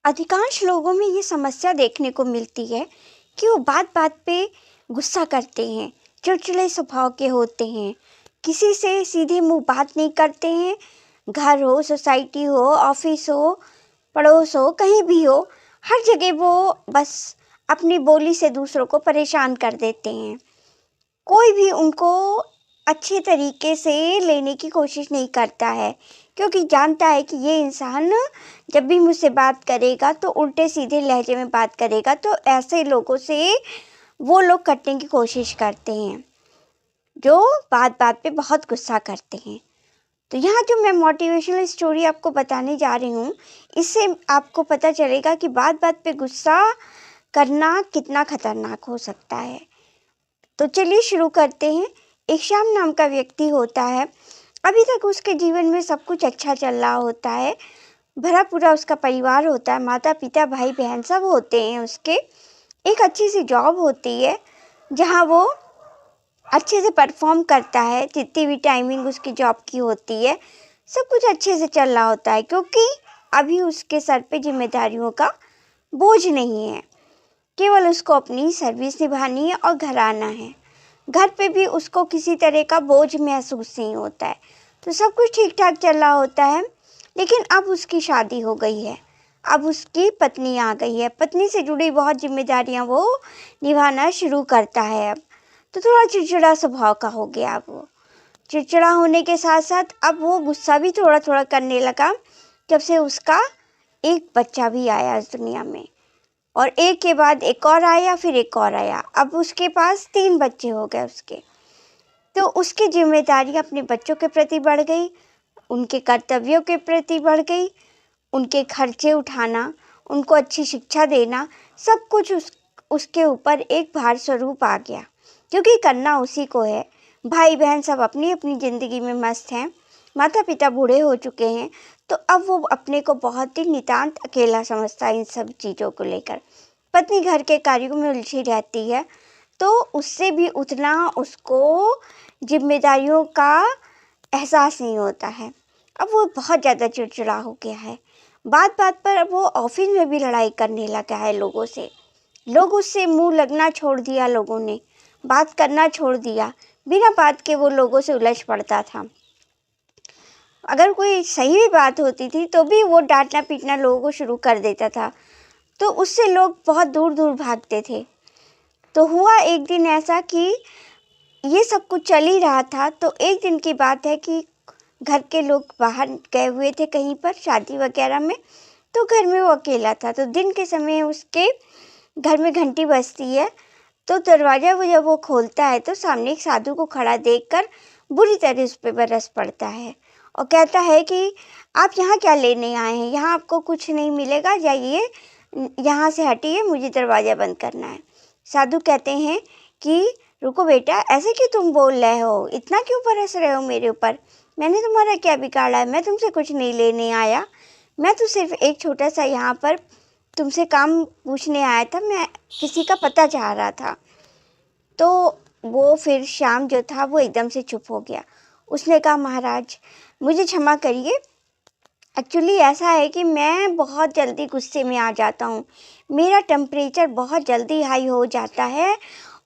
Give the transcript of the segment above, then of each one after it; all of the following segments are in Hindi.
अधिकांश लोगों में ये समस्या देखने को मिलती है कि वो बात बात पे गुस्सा करते हैं, चिड़चिड़े स्वभाव के होते हैं, किसी से सीधे मुंह बात नहीं करते हैं। घर हो, सोसाइटी हो, ऑफिस हो, पड़ोस हो, कहीं भी हो, हर जगह वो बस अपनी बोली से दूसरों को परेशान कर देते हैं। कोई भी उनको अच्छे तरीके से लेने की कोशिश नहीं करता है, क्योंकि जानता है कि ये इंसान जब भी मुझसे बात करेगा तो उल्टे सीधे लहजे में बात करेगा, तो ऐसे लोगों से वो लोग कटने की कोशिश करते हैं जो बात बात पे बहुत गुस्सा करते हैं। तो यहाँ जो मैं मोटिवेशनल स्टोरी आपको बताने जा रही हूँ, इससे आपको पता चलेगा कि बात बात पे गुस्सा करना कितना खतरनाक हो सकता है। तो चलिए शुरू करते हैं। एक श्याम नाम का व्यक्ति होता है। अभी तक उसके जीवन में सब कुछ अच्छा चल रहा होता है, भरा पूरा उसका परिवार होता है, माता पिता भाई बहन सब होते हैं उसके। एक अच्छी सी जॉब होती है जहाँ वो अच्छे से परफॉर्म करता है, जितनी भी टाइमिंग उसकी जॉब की होती है सब कुछ अच्छे से चल रहा होता है, क्योंकि अभी उसके सर पे जिम्मेदारियों का बोझ नहीं है। केवल उसको अपनी सर्विस निभानी है और घर आना है। घर पे भी उसको किसी तरह का बोझ महसूस नहीं होता है, तो सब कुछ ठीक ठाक चल रहा होता है। लेकिन अब उसकी शादी हो गई है, अब उसकी पत्नी आ गई है। पत्नी से जुड़ी बहुत जिम्मेदारियां वो निभाना शुरू करता है। अब तो थोड़ा चिड़चिड़ा स्वभाव का हो गया। अब वो चिड़चिड़ा होने के साथ साथ अब वो गुस्सा भी थोड़ा थोड़ा करने लगा, जब से उसका एक बच्चा भी आया इस दुनिया में, और एक के बाद एक और आया, फिर एक और आया। अब उसके पास 3 बच्चे हो गए उसके। तो उसकी जिम्मेदारी अपने बच्चों के प्रति बढ़ गई, उनके कर्तव्यों के प्रति बढ़ गई, उनके खर्चे उठाना, उनको अच्छी शिक्षा देना, सब कुछ उसके ऊपर एक भार स्वरूप आ गया, क्योंकि करना उसी को है। भाई बहन सब अपनी अपनी ज़िंदगी में मस्त हैं, माता पिता बूढ़े हो चुके हैं, तो अब वो अपने को बहुत ही नितांत अकेला समझता है इन सब चीज़ों को लेकर। पत्नी घर के कार्यों में उलझी रहती है, तो उससे भी उतना उसको जिम्मेदारियों का एहसास नहीं होता है। अब वो बहुत ज़्यादा चिड़चिड़ा हो गया है। बात बात पर अब वो ऑफिस में भी लड़ाई करने लगा है लोगों से। लोग उससे मुंह लगना छोड़ दिया, लोगों ने बात करना छोड़ दिया। बिना बात के वो लोगों से उलझ पड़ता था। अगर कोई सही भी बात होती थी तो भी वो डांटना पीटना लोगों को शुरू कर देता था, तो उससे लोग बहुत दूर दूर भागते थे। तो हुआ एक दिन ऐसा कि ये सब कुछ चल ही रहा था, तो एक दिन की बात है कि घर के लोग बाहर गए हुए थे कहीं पर शादी वगैरह में, तो घर में वो अकेला था। तो दिन के समय उसके घर में घंटी बजती है, तो दरवाज़ा जब वो खोलता है तो सामने एक साधु को खड़ा देखकर बुरी तरह उस पर बरस पड़ता है और कहता है कि आप यहाँ क्या लेने आए हैं, यहाँ आपको कुछ नहीं मिलेगा, जाइए यहाँ से हटिए, मुझे दरवाज़ा बंद करना है। साधु कहते हैं कि रुको बेटा, ऐसे क्यों तुम बोल रहे हो, इतना क्यों बरस रहे हो मेरे ऊपर, मैंने तुम्हारा क्या बिगाड़ा है, मैं तुमसे कुछ नहीं लेने आया, मैं तो सिर्फ एक छोटा सा यहाँ पर तुमसे काम पूछने आया था, मैं किसी का पता चाह रहा था। तो वो फिर श्याम जो था वो एकदम से चुप हो गया। उसने कहा महाराज मुझे क्षमा करिए, एक्चुअली ऐसा है कि मैं बहुत जल्दी गुस्से में आ जाता हूँ, मेरा टेम्परेचर बहुत जल्दी हाई हो जाता है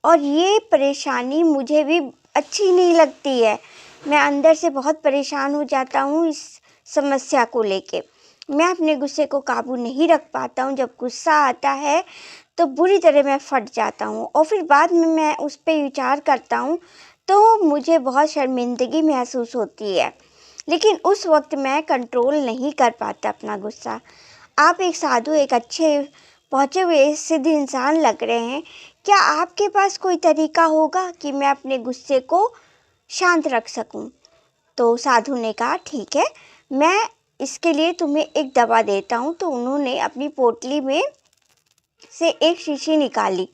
और ये परेशानी मुझे भी अच्छी नहीं लगती है। मैं अंदर से बहुत परेशान हो जाता हूँ इस समस्या को लेके। मैं अपने गुस्से को काबू नहीं रख पाता हूँ, जब गुस्सा आता है तो बुरी तरह मैं फट जाता हूँ और फिर बाद में मैं उस पर विचार करता हूँ तो मुझे बहुत शर्मिंदगी महसूस होती है, लेकिन उस वक्त मैं कंट्रोल नहीं कर पाता अपना गुस्सा। आप एक साधु, एक अच्छे पहुँचे हुए सिद्ध इंसान लग रहे हैं, क्या आपके पास कोई तरीका होगा कि मैं अपने गुस्से को शांत रख सकूं? तो साधु ने कहा ठीक है, मैं इसके लिए तुम्हें एक दवा देता हूं। तो उन्होंने अपनी पोटली में से एक शीशी निकाली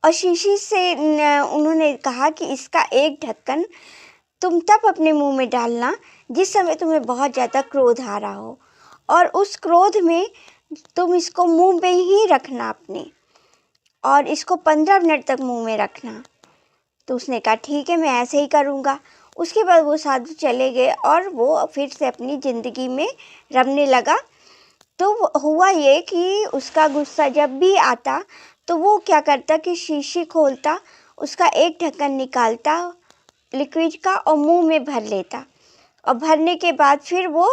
और शीशी से उन्होंने कहा कि इसका एक ढक्कन तुम तब अपने मुंह में डालना जिस समय तुम्हें बहुत ज़्यादा क्रोध आ रहा हो, और उस क्रोध में तुम इसको मुंह में ही रखना अपने, और इसको 15 मिनट तक मुंह में रखना। तो उसने कहा ठीक है, मैं ऐसे ही करूँगा। उसके बाद वो साधु चले गए और वो फिर से अपनी ज़िंदगी में रमने लगा। तो हुआ ये कि उसका गुस्सा जब भी आता तो वो क्या करता कि शीशी खोलता, उसका एक ढक्कन निकालता लिक्विड का और मुंह में भर लेता, और भरने के बाद फिर वो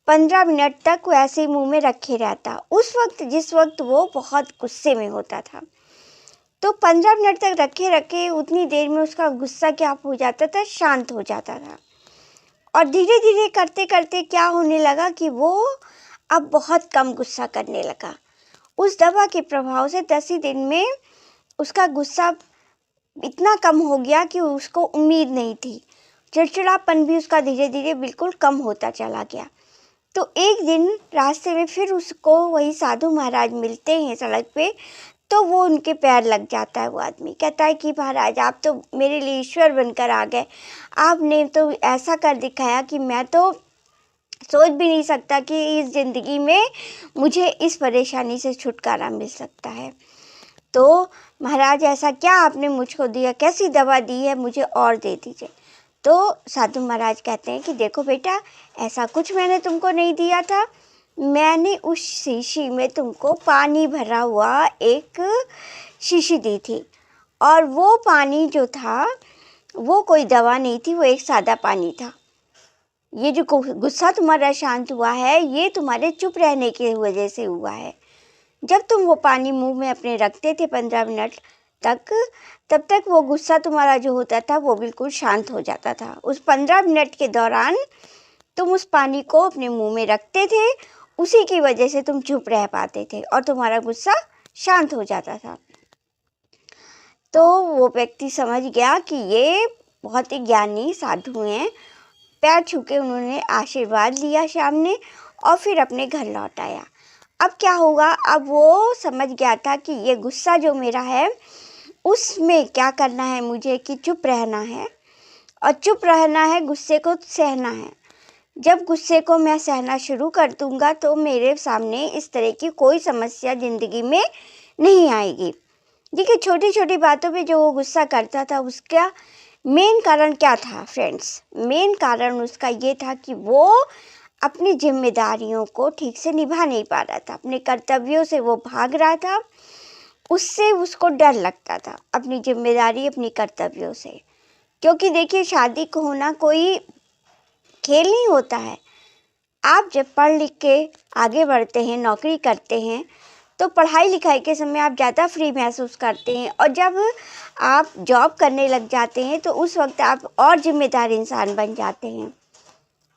15 मिनट तक वैसे ही मुंह में रखे रहता। उस वक्त जिस वक्त वो बहुत गुस्से में होता था, तो 15 मिनट तक रखे रखे उतनी देर में उसका गुस्सा क्या हो जाता था, शांत हो जाता था। और धीरे धीरे करते करते क्या होने लगा कि वो अब बहुत कम गुस्सा करने लगा। उस दवा के प्रभाव से 10 ही दिन में उसका गुस्सा इतना कम हो गया कि उसको उम्मीद नहीं थी। चिड़चिड़ापन भी उसका धीरे धीरे बिल्कुल कम होता चला गया। तो एक दिन रास्ते में फिर उसको वही साधु महाराज मिलते हैं सड़क पे, तो वो उनके पैर लग जाता है। वो आदमी कहता है कि महाराज आप तो मेरे लिए ईश्वर बनकर आ गए, आपने तो ऐसा कर दिखाया कि मैं तो सोच भी नहीं सकता कि इस ज़िंदगी में मुझे इस परेशानी से छुटकारा मिल सकता है। तो महाराज ऐसा क्या आपने मुझको दिया, कैसी दवा दी है, मुझे और दे दीजिए। तो साधु महाराज कहते हैं कि देखो बेटा, ऐसा कुछ मैंने तुमको नहीं दिया था, मैंने उस शीशी में तुमको पानी भरा हुआ एक शीशी दी थी, और वो पानी जो था वो कोई दवा नहीं थी, वो एक सादा पानी था। ये जो गुस्सा तुम्हारा शांत हुआ है ये तुम्हारे चुप रहने की वजह से हुआ है। जब तुम वो पानी मुंह में अपने रखते थे 15 मिनट तक, तब तक वो गुस्सा तुम्हारा जो होता था वो बिल्कुल शांत हो जाता था। उस 15 मिनट के दौरान तुम उस पानी को अपने मुंह में रखते थे, उसी की वजह से तुम चुप रह पाते थे और तुम्हारा गुस्सा शांत हो जाता था। तो वो व्यक्ति समझ गया कि ये बहुत ही ज्ञानी साधु हैं। पैर छू के उन्होंने आशीर्वाद लिया शाम ने और फिर अपने घर लौट आया। अब क्या होगा, अब वो समझ गया था कि ये गुस्सा जो मेरा है उसमें क्या करना है मुझे, कि चुप रहना है, और चुप रहना है, गुस्से को सहना है। जब गुस्से को मैं सहना शुरू कर दूंगा तो मेरे सामने इस तरह की कोई समस्या ज़िंदगी में नहीं आएगी। देखिए, छोटी छोटी बातों पे जो वो गुस्सा करता था उसका मेन कारण क्या था फ्रेंड्स? मेन कारण उसका ये था कि वो अपनी जिम्मेदारियों को ठीक से निभा नहीं पा रहा था, अपने कर्तव्यों से वो भाग रहा था, उससे उसको डर लगता था, अपनी जिम्मेदारी अपनी कर्तव्यों से। क्योंकि देखिए, शादी को होना कोई खेल नहीं होता है। आप जब पढ़ लिख के आगे बढ़ते हैं, नौकरी करते हैं, तो पढ़ाई लिखाई के समय आप ज़्यादा फ्री महसूस करते हैं, और जब आप जॉब करने लग जाते हैं तो उस वक्त आप और जिम्मेदार इंसान बन जाते हैं।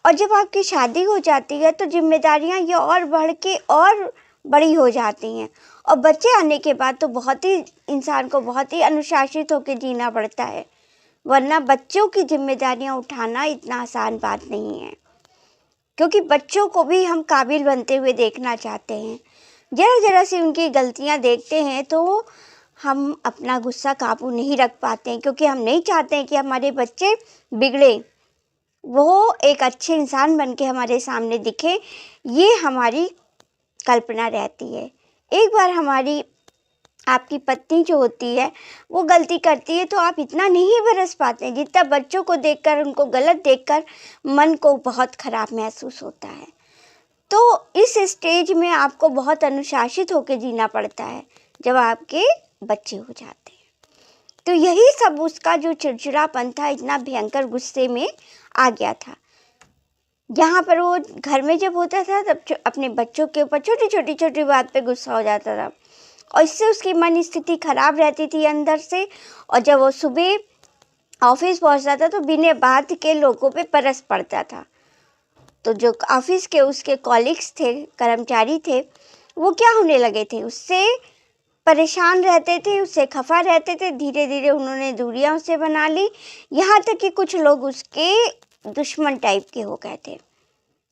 और जब आपकी शादी हो जाती है तो जिम्मेदारियां ये और बढ़ के और बड़ी हो जाती हैं, और बच्चे आने के बाद तो बहुत ही इंसान को बहुत ही अनुशासित होकर जीना पड़ता है, वरना बच्चों की जिम्मेदारियां उठाना इतना आसान बात नहीं है। क्योंकि बच्चों को भी हम काबिल बनते हुए देखना चाहते हैं। ज़रा ज़रा सी उनकी गलतियां देखते हैं तो हम अपना गुस्सा काबू नहीं रख पाते हैं, क्योंकि हम नहीं चाहते हैं कि हमारे बच्चे बिगड़े, वो एक अच्छे इंसान बन के हमारे सामने दिखे। ये हमारी कल्पना रहती है। एक बार हमारी आपकी पत्नी जो होती है वो गलती करती है तो आप इतना नहीं बरस पाते जितना बच्चों को देखकर, उनको गलत देखकर मन को बहुत ख़राब महसूस होता है। तो इस स्टेज में आपको बहुत अनुशासित होकर जीना पड़ता है जब आपके बच्चे हो जाते हैं। तो यही सब उसका जो चिड़चिड़ापन था, इतना भयंकर गुस्से में आ गया था। जहाँ पर वो घर में जब होता था तब अपने बच्चों के ऊपर छोटी छोटी बात पे गुस्सा हो जाता था, और इससे उसकी मन स्थिति खराब रहती थी अंदर से। और जब वो सुबह ऑफिस पहुँचता था तो बिना बात के लोगों पे परस पड़ता था। तो जो ऑफिस के उसके कॉलीग्स थे, कर्मचारी थे, वो क्या होने लगे थे, उससे परेशान रहते थे, उससे खफा रहते थे। धीरे धीरे उन्होंने दूरियां उससे बना ली, यहाँ तक कि कुछ लोग उसके दुश्मन टाइप के हो गए थे।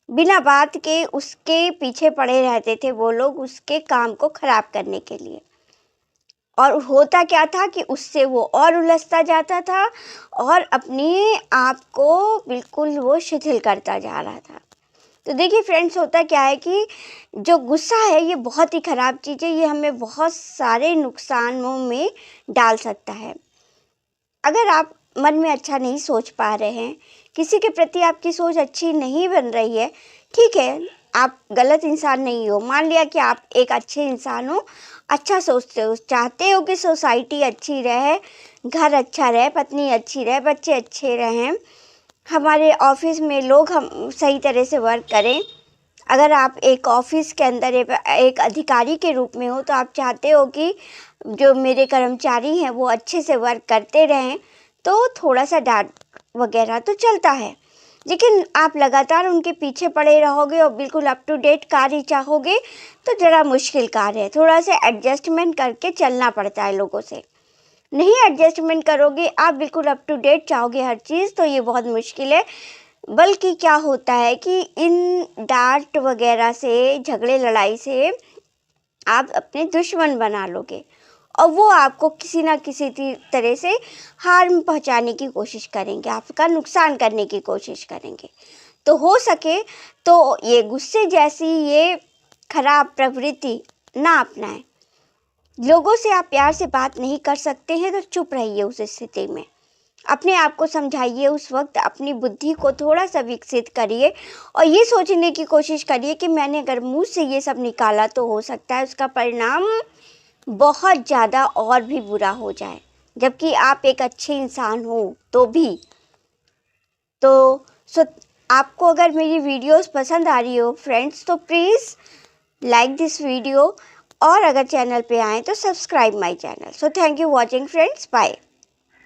बिना बात के उसके पीछे पड़े रहते थे वो लोग, उसके काम को खराब करने के लिए। और होता क्या था कि उससे वो और उलझता जाता था और अपने आप को बिल्कुल वो शिथिल करता जा रहा था। तो देखिए फ्रेंड्स, होता क्या है कि जो गुस्सा है ये बहुत ही ख़राब चीज़ है। ये हमें बहुत सारे नुकसानों में डाल सकता है। अगर आप मन में अच्छा नहीं सोच पा रहे हैं, किसी के प्रति आपकी सोच अच्छी नहीं बन रही है, ठीक है, आप गलत इंसान नहीं हो। मान लिया कि आप एक अच्छे इंसान हो, अच्छा सोचते हो, चाहते हो कि सोसाइटी अच्छी रहे, घर अच्छा रहे, पत्नी अच्छी रहे, बच्चे अच्छे रहें, हमारे ऑफिस में लोग हम सही तरह से वर्क करें। अगर आप एक ऑफिस के अंदर एक अधिकारी के रूप में हो तो आप चाहते हो कि जो मेरे कर्मचारी हैं वो अच्छे से वर्क करते रहें, तो थोड़ा सा डांट वगैरह तो चलता है। लेकिन आप लगातार उनके पीछे पड़े रहोगे और बिल्कुल अप टू डेट कार्य चाहोगे तो ज़रा मुश्किल कार्य है। थोड़ा सा एडजस्टमेंट करके चलना पड़ता है लोगों से। नहीं एडजस्टमेंट करोगे, आप बिल्कुल अप टू डेट चाहोगे हर चीज़, तो ये बहुत मुश्किल है। बल्कि क्या होता है कि इन डांट वगैरह से, झगड़े लड़ाई से आप अपने दुश्मन बना लोगे और वो आपको किसी ना किसी तरह से हार्म पहुंचाने की कोशिश करेंगे, आपका नुकसान करने की कोशिश करेंगे। तो हो सके तो ये गुस्से जैसी ये खराब प्रवृत्ति ना अपनाएं। लोगों से आप प्यार से बात नहीं कर सकते हैं तो चुप रहिए उस स्थिति में। अपने आप को समझाइए, उस वक्त अपनी बुद्धि को थोड़ा सा विकसित करिए और ये सोचने की कोशिश करिए कि मैंने अगर मुँह से ये सब निकाला तो हो सकता है उसका परिणाम बहुत ज़्यादा और भी बुरा हो जाए, जबकि आप एक अच्छे इंसान हो तो भी। तो आपको अगर मेरी वीडियोस पसंद आ रही हो फ्रेंड्स, तो प्लीज़ लाइक दिस वीडियो और अगर चैनल पे आएँ तो subscribe my channel. So thank you watching friends, bye.